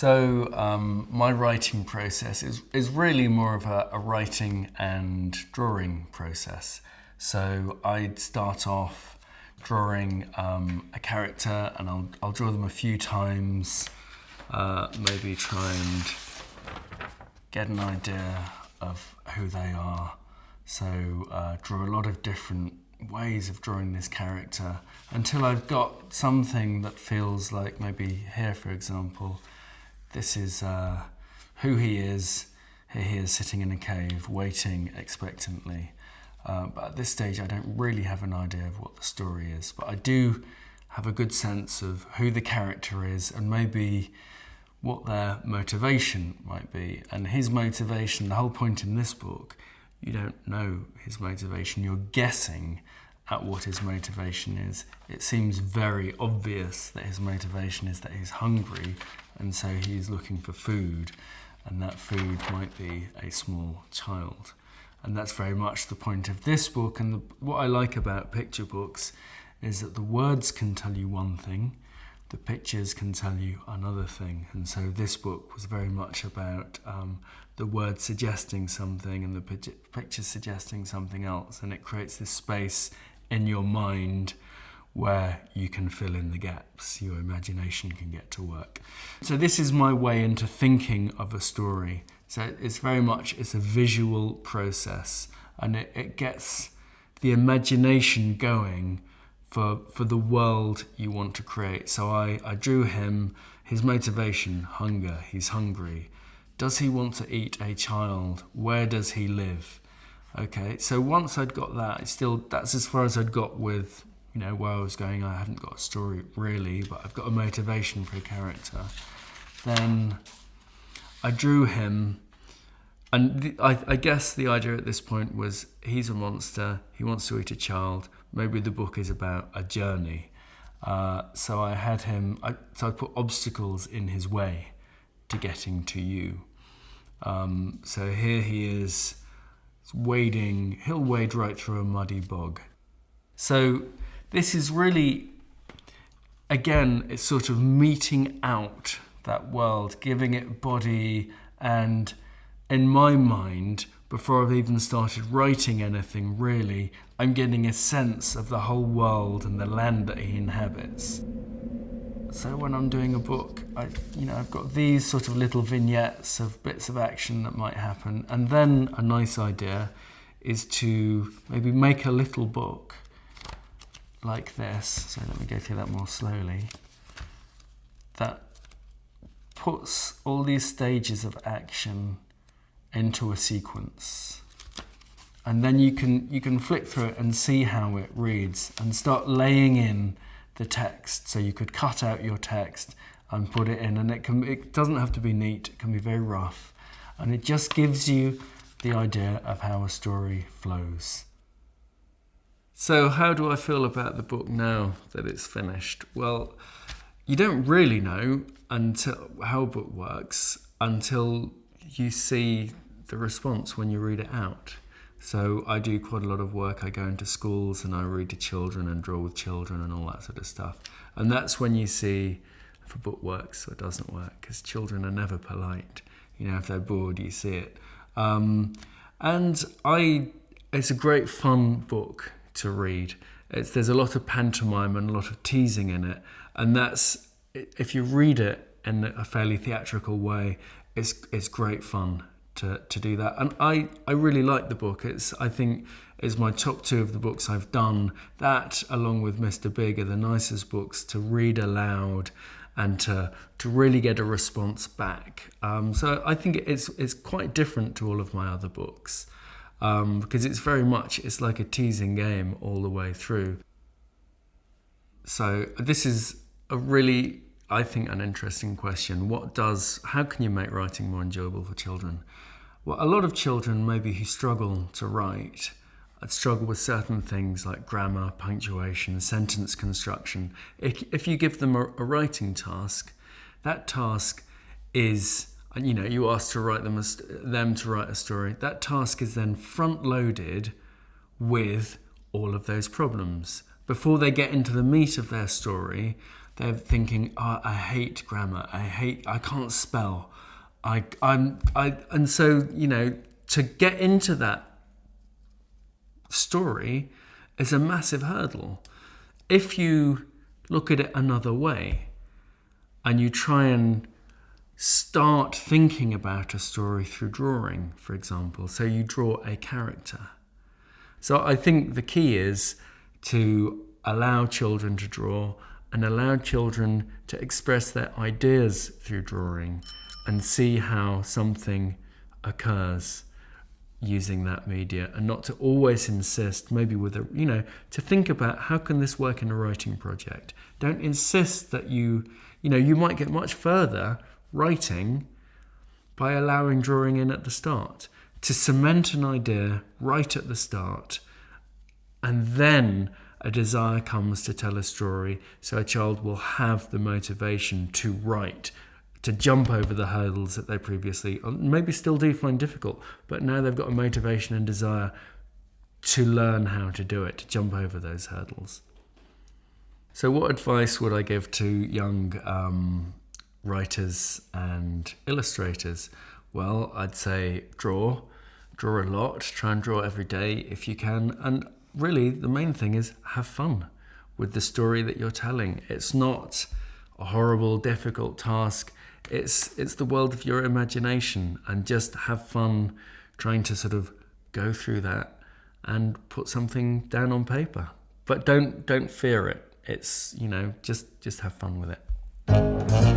My writing process is really more of a writing and drawing process. So I'd start off drawing a character, and I'll draw them a few times, maybe try and get an idea of who they are. So draw a lot of different ways of drawing this character until I've got something that feels like, maybe here for example, this is who he is. Here he is sitting in a cave waiting expectantly. But at this stage I don't really have an idea of what the story is, but I do have a good sense of who the character is and maybe what their motivation might be. And his motivation, the whole point in this book, you don't know his motivation, you're guessing at what his motivation is. It seems very obvious that his motivation is that he's hungry, and so he's looking for food, and that food might be a small child. And that's very much the point of this book. And what I like about picture books is that the words can tell you one thing, the pictures can tell you another thing. And so this book was very much about the words suggesting something and the pictures suggesting something else. And it creates this space in your mind where you can fill in the gaps. Your imagination can get to work. So this is my way into thinking of a story. So it's very much, it's a visual process, and it gets the imagination going for the world you want to create. So I drew him, his motivation, hunger, he's hungry. Does he want to eat a child? Where does he live? Okay, so once I'd got that, that's as far as I'd got with, where I was going. I hadn't got a story really, but I've got a motivation for a character. Then I drew him, and I guess the idea at this point was he's a monster, he wants to eat a child, maybe the book is about a journey. So I had him, so I put obstacles in his way to getting to you. So here he is wading, he'll wade right through a muddy bog. So this is really, again, it's sort of meeting out that world, giving it body, and in my mind, before I've even started writing anything really, I'm getting a sense of the whole world and the land that he inhabits. So when I'm doing a book, I've got these sort of little vignettes of bits of action that might happen, and then a nice idea is to maybe make a little book like this. So let me go through that more slowly. That puts all these stages of action into a sequence, and then you can flick through it and see how it reads and start laying in the text. So you could cut out your text and put it in, and it doesn't have to be neat, it can be very rough, and it just gives you the idea of how a story flows. So how do I feel about the book now that it's finished? Well, you don't really know until how a book works until you see the response when you read it out. So I do quite a lot of work. I go into schools and I read to children and draw with children and all that sort of stuff. And that's when you see if a book works or doesn't work, because children are never polite. If they're bored, you see it. It's a great fun book to read. There's a lot of pantomime and a lot of teasing in it. And that's, if you read it in a fairly theatrical way, it's great fun to do that. And I really like the book. I think it's my top 2 of the books I've done. That, along with Mr. Big, are the nicest books to read aloud and to really get a response back. So I think it's quite different to all of my other books, because it's like a teasing game all the way through. So this is a really, I think, an interesting question. How can you make writing more enjoyable for children? Well, a lot of children maybe who struggle to write struggle with certain things like grammar, punctuation, sentence construction. If you give them a writing task, that task is, you ask to write them to write a story. That task is then front-loaded with all of those problems. Before they get into the meat of their story, they're thinking, oh, I hate grammar, I can't spell. And so, to get into that story is a massive hurdle. If you look at it another way and you try and start thinking about a story through drawing, for example, so you draw a character. So I think the key is to allow children to draw and allow children to express their ideas through drawing and see how something occurs using that media, and not to always insist, maybe with to think about how can this work in a writing project. Don't insist that you might get much further writing by allowing drawing in at the start, to cement an idea right at the start, and then a desire comes to tell a story, so a child will have the motivation to write, to jump over the hurdles that they previously maybe still do find difficult, but now they've got a motivation and desire to learn how to do it, to jump over those hurdles. So what advice would I give to young writers and illustrators? Well, I'd say draw a lot, try and draw every day if you can, and really the main thing is have fun with the story that you're telling. It's not a horrible, difficult task. It's the world of your imagination, and just have fun trying to sort of go through that and put something down on paper. But don't fear it. It's, just have fun with it.